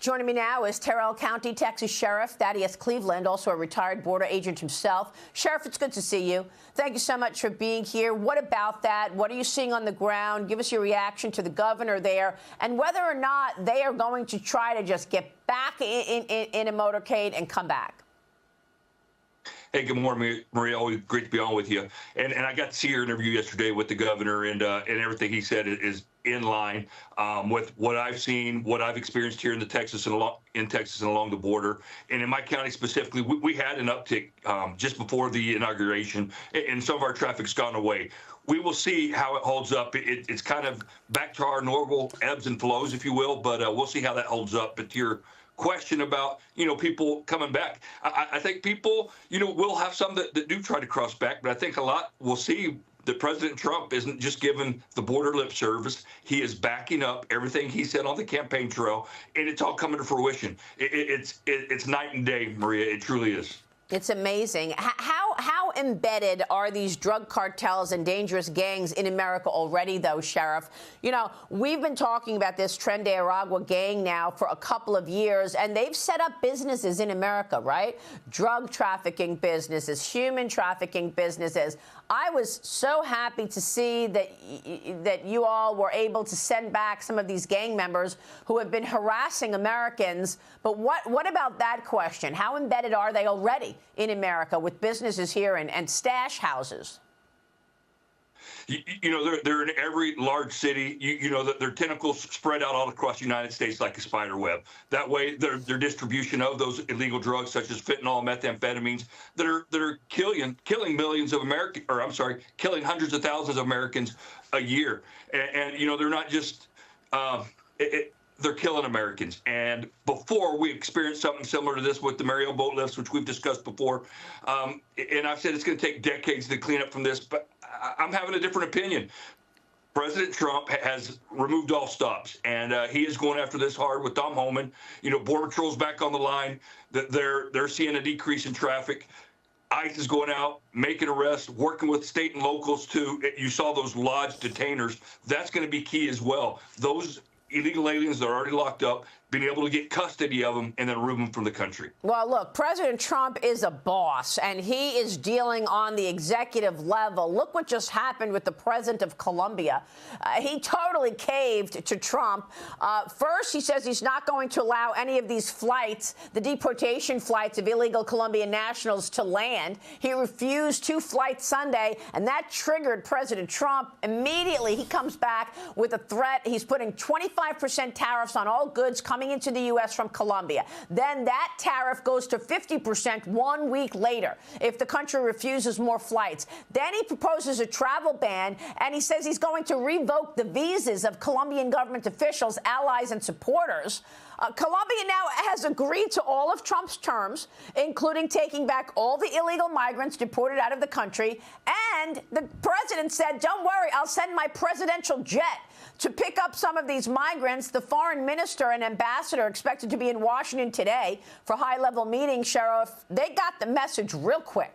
Joining me now is Terrell County, Texas Sheriff Thaddeus Cleveland, also a retired border agent himself. Sheriff, it's good to see you. Thank you so much for being here. What about that? What are you seeing on the ground? Give us your reaction to the governor there and whether or not they are going to try to just get back in a motorcade and come back. Hey, good morning, Maria. Always great to be on with you. And I got to see your interview yesterday with the governor, and everything he said is in line with what I've seen, what I've experienced here in Texas and along the border. And in my county specifically, we had an uptick just before the inauguration, and some of our traffic's gone away. We will see how it holds up. It's kind of back to our normal ebbs and flows, if you will, but we'll see how that holds up. But to your question about, people coming back, I think people, will have some that do try to cross back, but I think a lot will see that President Trump isn't just giving the border lip service. He is backing up everything he said on the campaign trail, and it's all coming to fruition. It's night and day, Maria. It truly is. It's amazing. How embedded are these drug cartels and dangerous gangs in America already, though, Sheriff? We've been talking about this Tren de Aragua gang now for a couple of years, and they've set up businesses in America, right? Drug trafficking businesses, human trafficking businesses. I was so happy to see that you all were able to send back some of these gang members who have been harassing Americans. But what about that question? How embedded are they already in America with businesses here and stash houses? They're in every large city. Their tentacles spread out all across the United States like a spider web. That way, their distribution of those illegal drugs, such as fentanyl, methamphetamines, that are killing millions of Americans, killing hundreds of thousands of Americans a year. And they're not just they're killing Americans. And before, we experienced something similar to this with the Mario boat lifts, which we've discussed before. And I've said it's going to take decades to clean up from this, but I'm having a different opinion. President Trump has removed all stops, and he is going after this hard with Tom Homan. Border Patrol's back on the line. They're seeing a decrease in traffic. ICE is going out, making arrests, working with state and locals too. You saw those lodge detainers. That's going to be key as well. Those illegal aliens that are already locked up, being able to get custody of them and then remove them from the country. Well, look, President Trump is a boss, and he is dealing on the executive level. Look what just happened with the president of Colombia. He totally caved to Trump. First, he says he's not going to allow any of these flights, the deportation flights of illegal Colombian nationals, to land. He refused 2 flights Sunday, and that triggered President Trump. Immediately, he comes back with a threat. He's putting 25% tariffs on all goods coming into the U.S. from Colombia. Then that tariff goes to 50% 1 week later if the country refuses more flights. Then he proposes a travel ban, and he says he's going to revoke the visas of Colombian government officials, allies, and supporters. Colombia now has agreed to all of Trump's terms, including taking back all the illegal migrants deported out of the country. And the president said, don't worry, I'll send my presidential jet to pick up some of these migrants. The foreign minister and ambassador expected to be in Washington today for high-level meetings. Sheriff, they got the message real quick.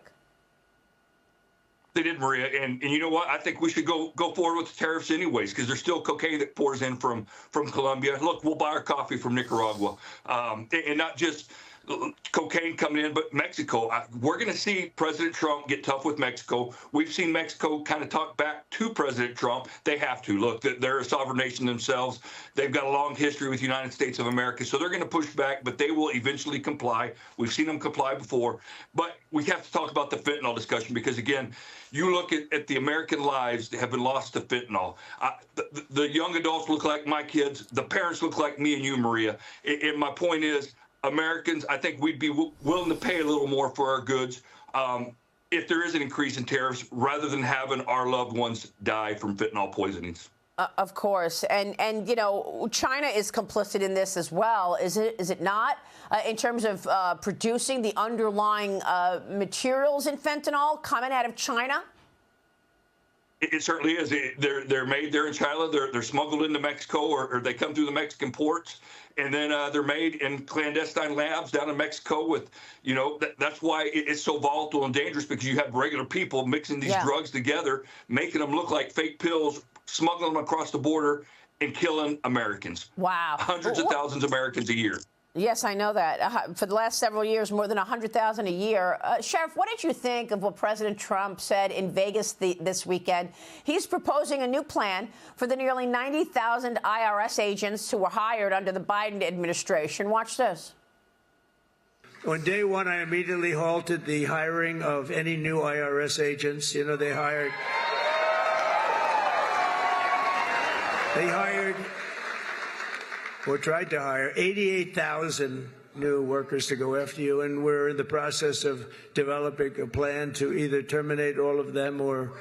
They did, Maria, and you know what? I think we should go forward with the tariffs anyways, because there's still cocaine that pours in from Colombia. Look, we'll buy our coffee from Nicaragua, and not just cocaine coming in, but Mexico. We're going to see President Trump get tough with Mexico. We've seen Mexico kind of talk back to President Trump. They have to. Look, they're a sovereign nation themselves. They've got a long history with the United States of America, so they're going to push back, but they will eventually comply. We've seen them comply before. But we have to talk about the fentanyl discussion because, again, you look at the American lives that have been lost to fentanyl. The young adults look like my kids. The parents look like me and you, Maria. And my point is, Americans, I think we'd be willing to pay a little more for our goods if there is an increase in tariffs rather than having our loved ones die from fentanyl poisonings. Of course. And China is complicit in this as well. Is it not, in terms of producing the underlying materials in fentanyl coming out of China? It certainly is. They're made there in China. They're smuggled into Mexico, or they come through the Mexican ports, and then they're made in clandestine labs down in Mexico. With that's why it's so volatile and dangerous, because you have regular people mixing these drugs together, making them look like fake pills, smuggling them across the border, and killing Americans. Wow, hundreds of thousands of Americans a year. Yes, I know that. For the last several years, more than 100,000 a year. Sheriff, what did you think of what President Trump said in Vegas this weekend? He's proposing a new plan for the nearly 90,000 IRS agents who were hired under the Biden administration. Watch this. On day one, I immediately halted the hiring of any new IRS agents. You know, they hired or tried to hire 88,000 new workers to go after you, and we're in the process of developing a plan to either terminate all of them or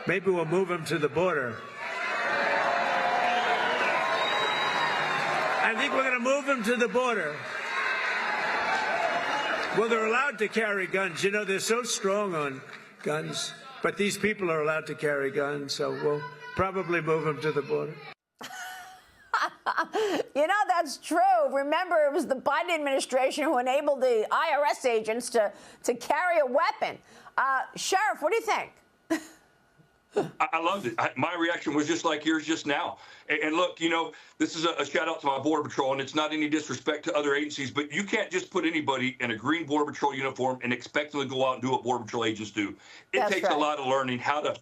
maybe we'll move them to the border. I think we're going to move them to the border. Well, they're allowed to carry guns. You know, they're so strong on guns, but these people are allowed to carry guns, so we'll probably move them to the border. You know, that's true. Remember, it was the Biden administration who enabled the IRS agents to carry a weapon. Sheriff, what do you think? I loved it. My reaction was just like yours just now. And look, you know, this is a shout out to my Border Patrol, and it's not any disrespect to other agencies, but you can't just put anybody in a green Border Patrol uniform and expect them to go out and do what Border Patrol agents do. It takes a lot of learning how to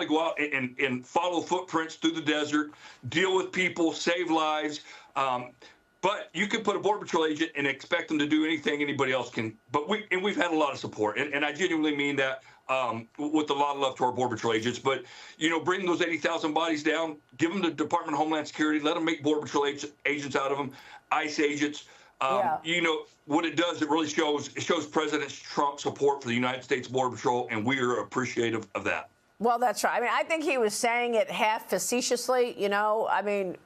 go out and follow footprints through the desert, deal with people, save lives. But you can put a Border Patrol agent and expect them to do anything anybody else can. But we've had a lot of support, and I genuinely mean that. With a lot of love to our Border Patrol agents, but, you know, bring those 80,000 bodies down, give them the Department of Homeland Security, let them make Border Patrol agents out of them, ICE agents. You know, what it does, it really shows President Trump's support for the United States Border Patrol, and we are appreciative of that. Well, that's right. I mean, I think he was saying it half facetiously, you know. I mean,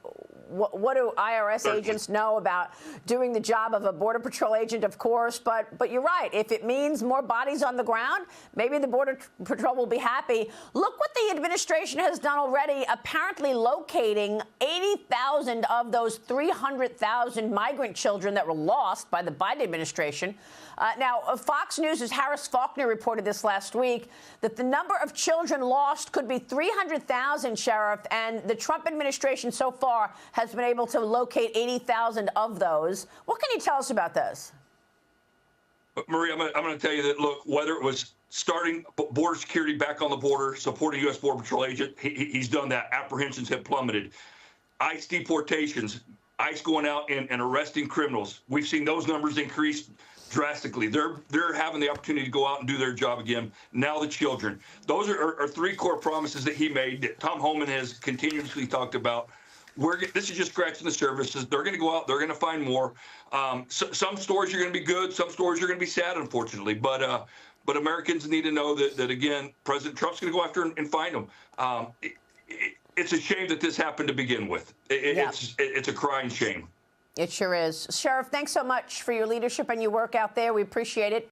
what do IRS agents know about doing the job of a Border Patrol agent, of course? But you're right. If it means more bodies on the ground, maybe the Border Patrol will be happy. Look what the administration has done already, apparently locating 80,000 of those 300,000 migrant children that were lost by the Biden administration. Now, Fox News' Harris Faulkner reported this last week, that the number of children lost could be 300,000, Sheriff, and the Trump administration so far has been able to locate 80,000 of those. What can you tell us about this? Maria, I'm going to tell you that, look, whether it was starting border security back on the border, supporting U.S. Border Patrol agent, he's done that. Apprehensions have plummeted. ICE deportations, ICE going out and arresting criminals. We've seen those numbers increase drastically. They're having the opportunity to go out and do their job again. Now the children. Those are three core promises that he made, that Tom Homan has continuously talked about. This is just scratching the surface. They're going to go out. They're going to find more. Some stories are going to be good. Some stories are going to be sad, unfortunately. But Americans need to know that again, President Trump's going to go after and find them. It's a shame that this happened to begin with. It's a crying shame. It sure is. Sheriff, thanks so much for your leadership and your work out there. We appreciate it.